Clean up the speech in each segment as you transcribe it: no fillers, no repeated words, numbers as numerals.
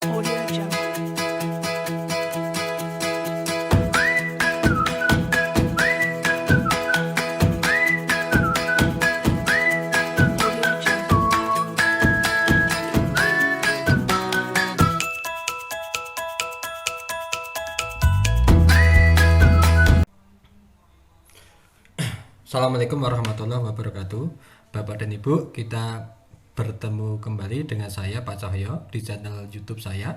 Audio Jungle. Audio Jungle. Assalamualaikum warahmatullahi wabarakatuh. Bapak dan Ibu, kita bertemu kembali dengan saya Pak Cahyo di channel YouTube saya.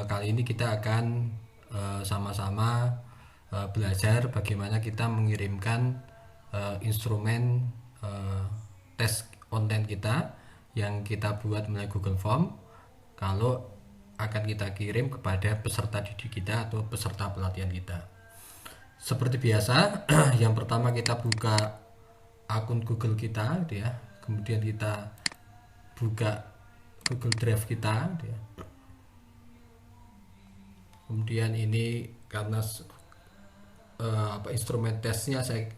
Kali ini kita akan sama-sama belajar bagaimana kita mengirimkan instrumen tes online kita yang kita buat melalui Google Form kalau akan kita kirim kepada peserta didik kita atau peserta pelatihan kita. Seperti biasa, yang pertama kita buka akun Google kita, gitu ya. Kemudian kita buka Google Drive kita, gitu ya. Kemudian ini karena instrumen tesnya saya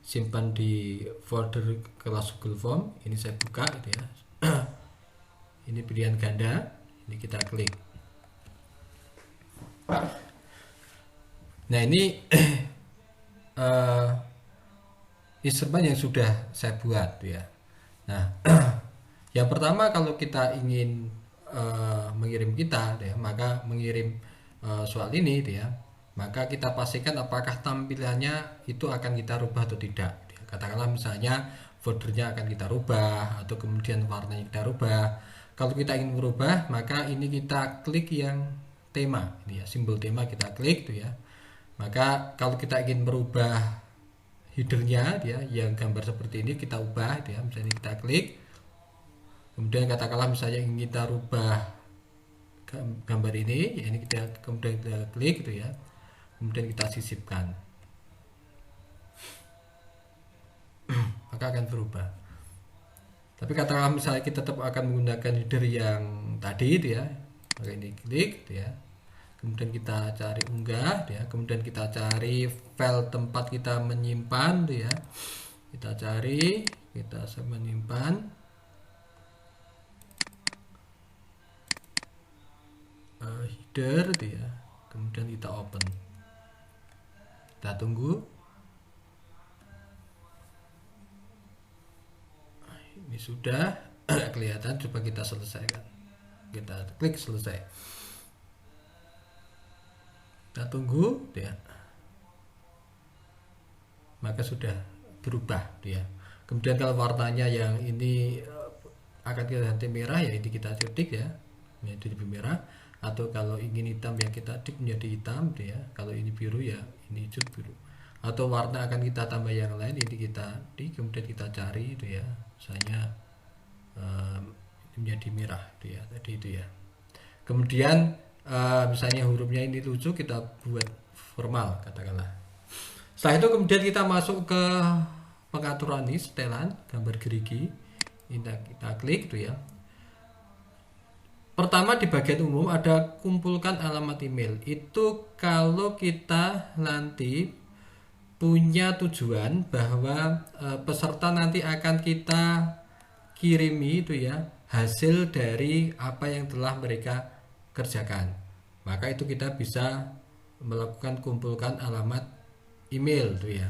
simpan di folder kelas Google Form, ini saya buka, gitu ya. Ini pilihan ganda, ini kita klik. Nah ini instrumen yang sudah saya buat ya. Nah, yang pertama kalau kita ingin mengirim kita ya, maka mengirim soal ini ya, maka kita pastikan apakah tampilannya itu akan kita rubah atau tidak. Ya. Katakanlah misalnya foldernya akan kita rubah atau kemudian warnanya kita rubah. Kalau kita ingin merubah, maka ini kita klik yang tema, ini ya, simbol tema kita klik tuh ya. Maka kalau kita ingin merubah headernya dia yang gambar seperti ini kita ubah dia, misalnya kita klik, kemudian katakanlah misalnya ingin kita rubah gambar ini ya, ini kita kemudian kita klik gitu ya, kemudian kita sisipkan maka akan berubah. Tapi katakanlah misalnya kita tetap akan menggunakan header yang tadi dia, maka ini klik ya, kemudian kita cari unggah ya, kemudian kita cari file tempat kita menyimpan ya, kita cari, kita menyimpan header ya, kemudian kita open, kita tunggu. Ini sudah kelihatan, coba kita selesaikan, kita klik selesai. Kita tunggu ya, maka sudah berubah dia. Kemudian kalau warnanya yang ini akan kita ganti merah ya, ini kita ketik ya menjadi lebih merah, atau kalau ingin hitam ya kita ketik menjadi hitam ya. Kalau ini biru ya ini hijau biru, atau warna akan kita tambah yang lain, ini kita ketik kemudian kita cari itu ya, misalnya ini menjadi merah itu ya, tadi itu ya. Kemudian misalnya hurufnya ini lucu, kita buat formal katakanlah. Setelah itu kemudian kita masuk ke pengaturan ini, setelan gambar gerigi, ini kita klik tuh ya. Pertama di bagian umum ada kumpulkan alamat email. Itu kalau kita nanti punya tujuan bahwa peserta nanti akan kita kirimi itu ya hasil dari apa yang telah mereka kerjakan, maka itu kita bisa melakukan kumpulkan alamat email tuh ya.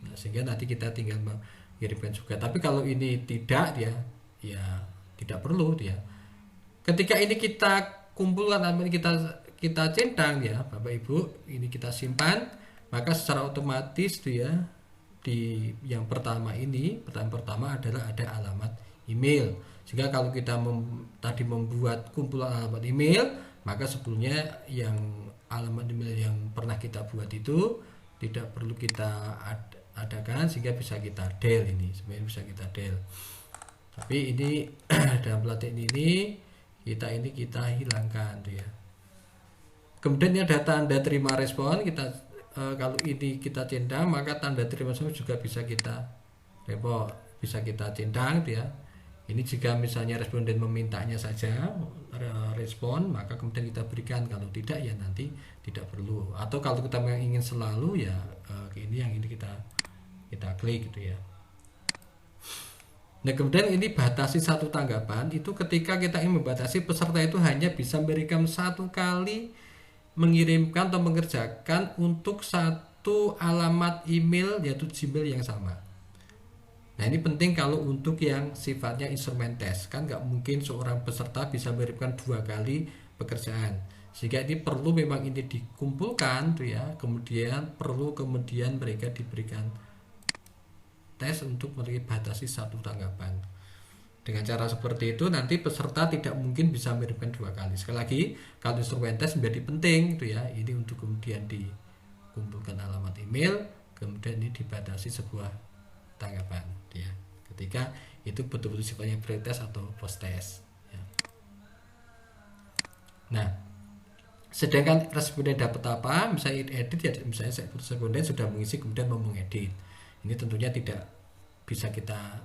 Nah, sehingga nanti kita tinggal mengirimkan juga. Tapi kalau ini tidak ya tidak perlu dia. Ketika ini kita kumpulkan alamat, kita centang ya Bapak Ibu, ini kita simpan, maka secara otomatis tuh ya di yang pertama ini, pertama adalah ada alamat email. Sehingga kalau kita tadi membuat kumpulan alamat email, maka sebelumnya yang alamat email yang pernah kita buat itu tidak perlu kita adakan, sehingga bisa kita del, ini sebenarnya bisa kita del. Tapi ini dalam pelatihan ini kita hilangkan tuh ya. Kemudian ada tanda terima respon, kita kalau ini kita centang, maka tanda terima respon juga bisa kita bisa kita centang tuh ya. Ini jika misalnya responden memintanya saja respon, maka kemudian kita berikan. Kalau tidak ya nanti tidak perlu. Atau kalau kita ingin selalu ya ini yang ini kita klik gitu ya. Nah, kemudian ini batasi satu tanggapan itu ketika kita ingin membatasi peserta itu hanya bisa memberikan satu kali mengirimkan atau mengerjakan untuk satu alamat email yaitu Gmail yang sama. Nah, ini penting kalau untuk yang sifatnya instrumen tes, kan nggak mungkin seorang peserta bisa mengirimkan 2 kali pekerjaan, sehingga ini perlu memang ini dikumpulkan tuh ya, kemudian perlu kemudian mereka diberikan tes untuk batasi satu tanggapan. Dengan cara seperti itu nanti peserta tidak mungkin bisa mengirimkan 2 kali. Sekali lagi, kalau instrumen tes menjadi penting tuh ya, ini untuk kemudian dikumpulkan alamat email, kemudian ini dibatasi sebuah tanggapan ya, ketika itu betul-betul sifatnya pre-test atau post-test ya. Nah, sedangkan responden dapat apa, misalnya edit ya, misalnya responden sudah mengisi kemudian mau mengedit, ini tentunya tidak bisa kita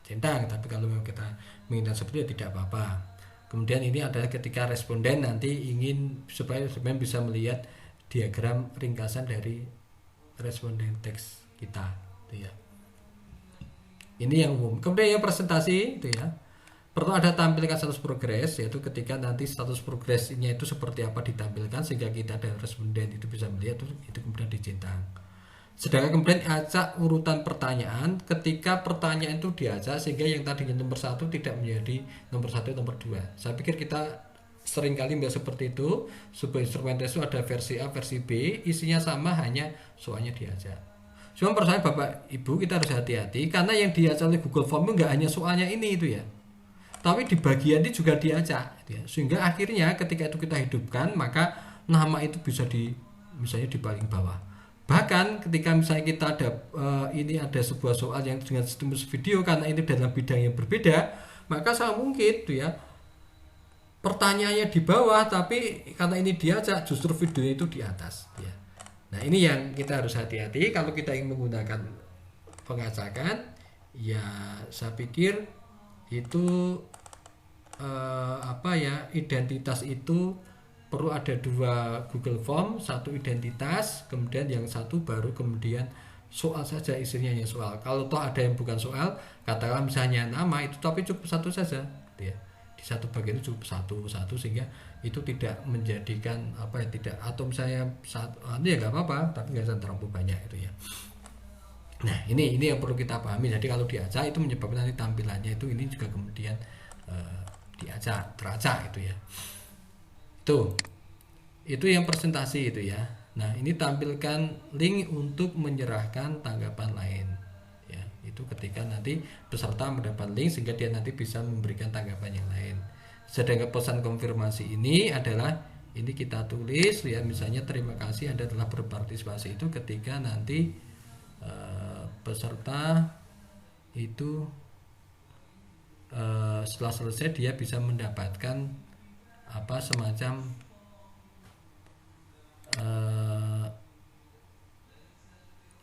centang, tapi kalau memang kita menginginkan seperti itu tidak apa-apa. Kemudian ini adalah ketika responden nanti ingin supaya responden bisa melihat diagram ringkasan dari responden teks kita itu ya. Ini yang umum. Kemudian yang presentasi itu ya, perlu ada tampilkan status progres, yaitu ketika nanti status progresnya itu seperti apa ditampilkan sehingga kita dan responden itu bisa melihat itu kemudian dicentang. Sedangkan kemudian acak urutan pertanyaan, ketika pertanyaan itu diacak sehingga yang tadinya nomor 1 tidak menjadi nomor 1 nomor 2. Saya pikir kita sering kali melihat seperti itu. Sebuah instrumen tes itu ada versi A, versi B, isinya sama, hanya soalnya diacak. Cuma percaya Bapak Ibu, kita harus hati-hati karena yang diacak oleh Google Form itu nggak hanya soalnya ini itu ya, tapi di bagian ini juga diacak ya. Sehingga akhirnya ketika itu kita hidupkan, maka nama itu bisa misalnya di paling bawah. Bahkan ketika misalnya kita ada ini ada sebuah soal yang dengan stimulus video, karena ini dalam bidang yang berbeda, maka sangat mungkin itu ya pertanyaannya di bawah, tapi karena ini diacak justru videonya itu di atas ya. Nah, ini yang kita harus hati-hati kalau kita ingin menggunakan pengacakan ya. Saya pikir itu identitas itu perlu ada 2 Google Form, 1 identitas, kemudian yang 1 baru kemudian soal saja, isinya hanya soal. Kalau toh ada yang bukan soal, katakanlah misalnya nama itu, tapi cukup 1 saja ya. Di satu bagian itu cukup satu sehingga itu tidak menjadikan tidak, atau misalnya ya nggak apa-apa, tapi nggak terlalu banyak itu ya. Nah, ini yang perlu kita pahami. Jadi kalau diacak itu menyebabkan nanti tampilannya ini juga kemudian teracak itu ya. Itu yang presentasi itu ya. Nah, ini tampilkan link untuk menyerahkan tanggapan lain ya. Itu ketika nanti peserta mendapat link sehingga dia nanti bisa memberikan tanggapan yang lain. Sedangkan pesan konfirmasi ini adalah ini kita tulis ya, misalnya terima kasih Anda telah berpartisipasi, itu ketika nanti peserta itu setelah selesai dia bisa mendapatkan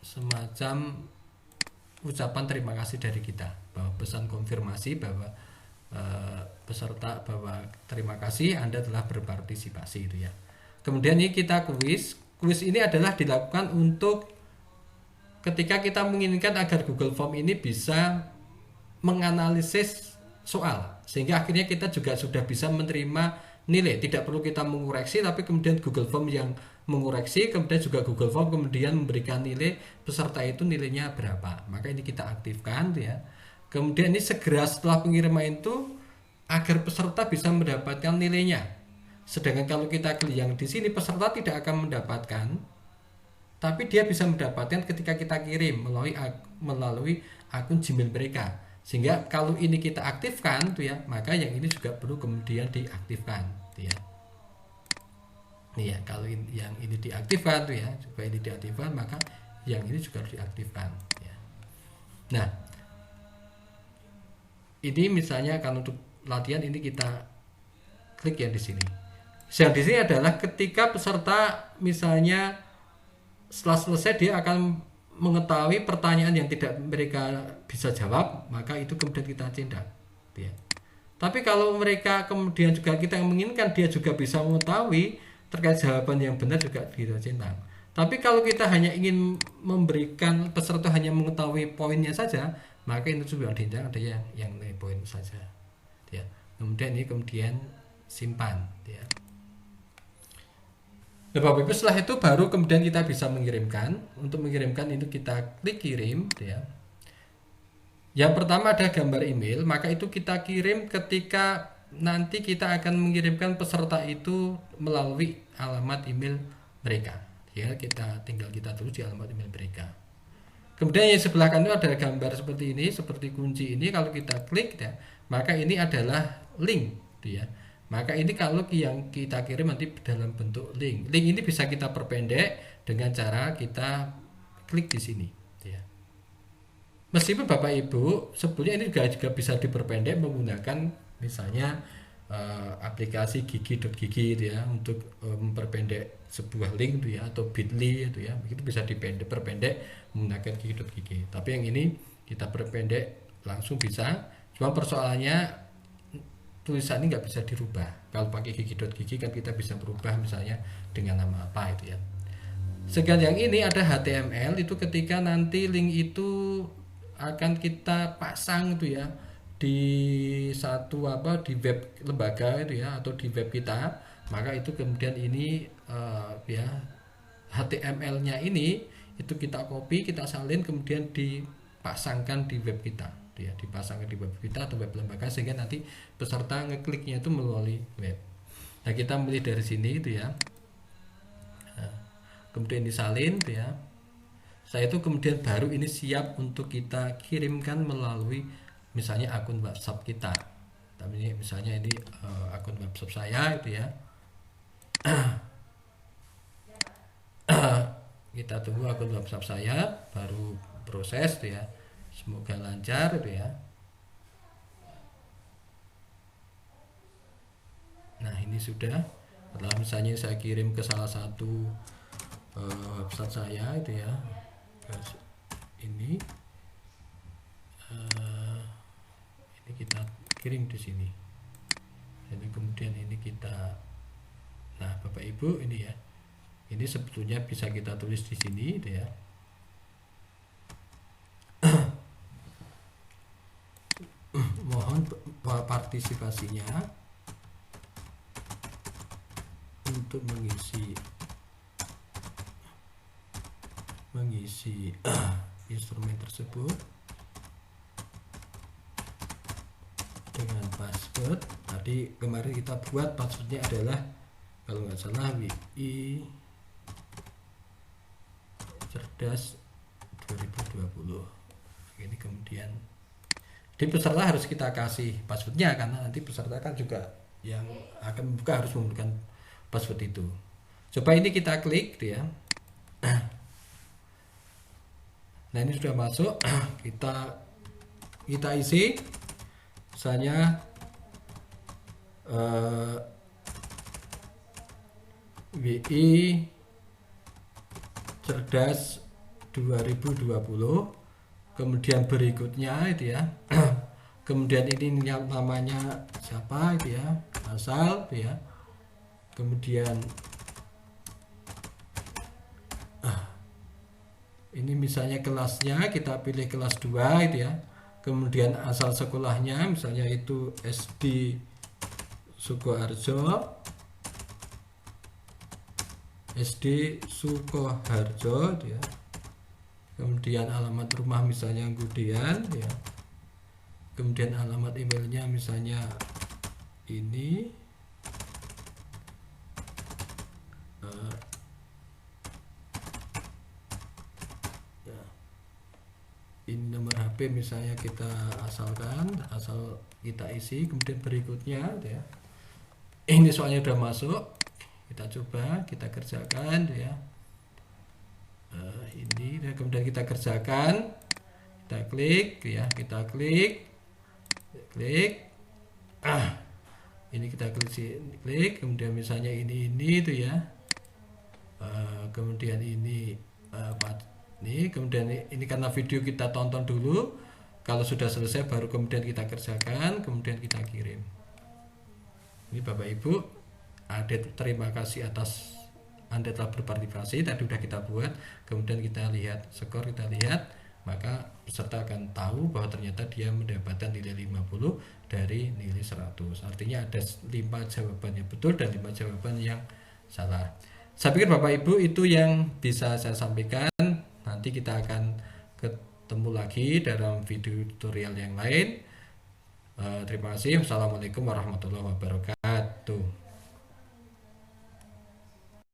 semacam ucapan terima kasih dari kita, bahwa pesan konfirmasi bahwa peserta bahwa terima kasih Anda telah berpartisipasi itu ya. Kemudian ini kita kuis ini adalah dilakukan untuk ketika kita menginginkan agar Google Form ini bisa menganalisis soal, sehingga akhirnya kita juga sudah bisa menerima nilai, tidak perlu kita mengoreksi, tapi kemudian Google Form yang mengoreksi, kemudian juga Google Form kemudian memberikan nilai peserta itu nilainya berapa. Maka ini kita aktifkan ya. Kemudian ini segera setelah pengiriman itu agar peserta bisa mendapatkan nilainya. Sedangkan kalau kita klik yang di sini, peserta tidak akan mendapatkan, tapi dia bisa mendapatkan ketika kita kirim melalui akun Gmail mereka. Sehingga kalau ini kita aktifkan tuh ya, maka yang ini juga perlu kemudian diaktifkan tuh ya. Nih ya, kalau yang ini diaktifkan tuh ya, supaya ini diaktifkan, maka yang ini juga harus diaktifkan ya. Nah, ini misalnya kalau untuk latihan ini kita klik yang di sini. Yang di sini adalah ketika peserta misalnya setelah selesai dia akan mengetahui pertanyaan yang tidak mereka bisa jawab, maka itu kemudian kita centang ya. Tapi kalau mereka kemudian juga kita menginginkan dia juga bisa mengetahui terkait jawaban yang benar, juga kita centang. Tapi kalau kita hanya ingin memberikan peserta hanya mengetahui poinnya saja, maka ini juga ada yang nilai poin saja ya. Kemudian ini simpan ya. Nah, Bapak Ibu, setelah itu baru kemudian kita bisa mengirimkan. Untuk mengirimkan itu kita klik kirim ya. Yang pertama ada gambar email, maka itu kita kirim ketika nanti kita akan mengirimkan peserta itu melalui alamat email mereka ya. Kita tulis di alamat email mereka. Kemudian yang sebelah kanan itu ada gambar seperti ini, seperti kunci ini. Kalau kita klik ya, maka ini adalah link ya. Maka ini kalau yang kita kirim nanti dalam bentuk link. Link ini bisa kita perpendek dengan cara kita klik di sini ya. Meskipun Bapak Ibu sebetulnya ini juga bisa diperpendek menggunakan misalnya aplikasi gigi.gigi itu ya, untuk memperpendek sebuah link itu ya, atau bit.ly itu ya, begitu bisa diperpendek menggunakan gigi.gigi. Tapi yang ini kita perpendek langsung bisa. Cuma persoalannya tulisan ini nggak bisa dirubah. Kalau pakai gigi.gigi kan kita bisa berubah misalnya dengan nama apa itu ya. Sedangkan yang ini ada HTML, itu ketika nanti link itu akan kita pasang itu ya di di web lembaga itu ya, atau di web kita, maka itu kemudian ini ya HTML-nya ini itu kita copy, kita salin, kemudian dipasangkan di web kita ya, dipasangkan di web kita atau web lembaga, sehingga nanti peserta ngekliknya itu melalui web. Nah, kita milih dari sini itu ya. Nah, kemudian disalin itu ya. Setelah itu kemudian baru ini siap untuk kita kirimkan melalui misalnya akun WhatsApp kita. Tapi ini misalnya ini akun WhatsApp saya itu ya. Kita tunggu akun WhatsApp saya baru proses itu ya. Semoga lancar itu ya. Nah, ini sudah. Setelah misalnya saya kirim ke salah satu website saya itu ya. Ini kita kirim di sini. Jadi kemudian ini kita, nah Bapak Ibu ini ya, ini sebetulnya bisa kita tulis di sini itu ya. Mohon partisipasinya untuk mengisi instrumen tersebut dengan password. Tadi kemarin kita buat passwordnya adalah kalau nggak salah WI Cerdas 2020. Ini kemudian di peserta harus kita kasih passwordnya, karena nanti peserta kan juga yang akan membuka harus memberikan password itu. Coba ini kita klik ya. Nah, ini sudah masuk. kita isi misalnya WI Cerdas 2020. Kemudian berikutnya itu ya. Kemudian ini namanya siapa itu ya, asal itu ya. Kemudian ini misalnya kelasnya kita pilih kelas 2 itu ya. Kemudian asal sekolahnya misalnya itu SD Sukoharjo. SD Sukoharjo itu ya. Kemudian alamat rumah misalnya Gudean ya. Kemudian alamat emailnya misalnya ini ya. Ini nomor HP misalnya kita asal kita isi. Kemudian berikutnya ya. Ini soalnya udah masuk, kita coba kita kerjakan ya. Ini dan kemudian kita kerjakan, kita klik ya, kita klik ini kita klik, kemudian misalnya ini itu ya, kemudian ini kemudian ini karena video kita tonton dulu, kalau sudah selesai baru kemudian kita kerjakan, kemudian kita kirim. Ini Bapak Ibu, terima kasih atas Anda telah berpartisipasi. Tadi sudah kita buat, kemudian kita lihat skor, kita lihat maka peserta akan tahu bahwa ternyata dia mendapatkan nilai 50 dari nilai 100. Artinya ada 5 jawaban yang betul dan 5 jawaban yang salah. Saya pikir Bapak Ibu itu yang bisa saya sampaikan. Nanti kita akan ketemu lagi dalam video tutorial yang lain. Terima kasih. Wassalamualaikum warahmatullahi wabarakatuh.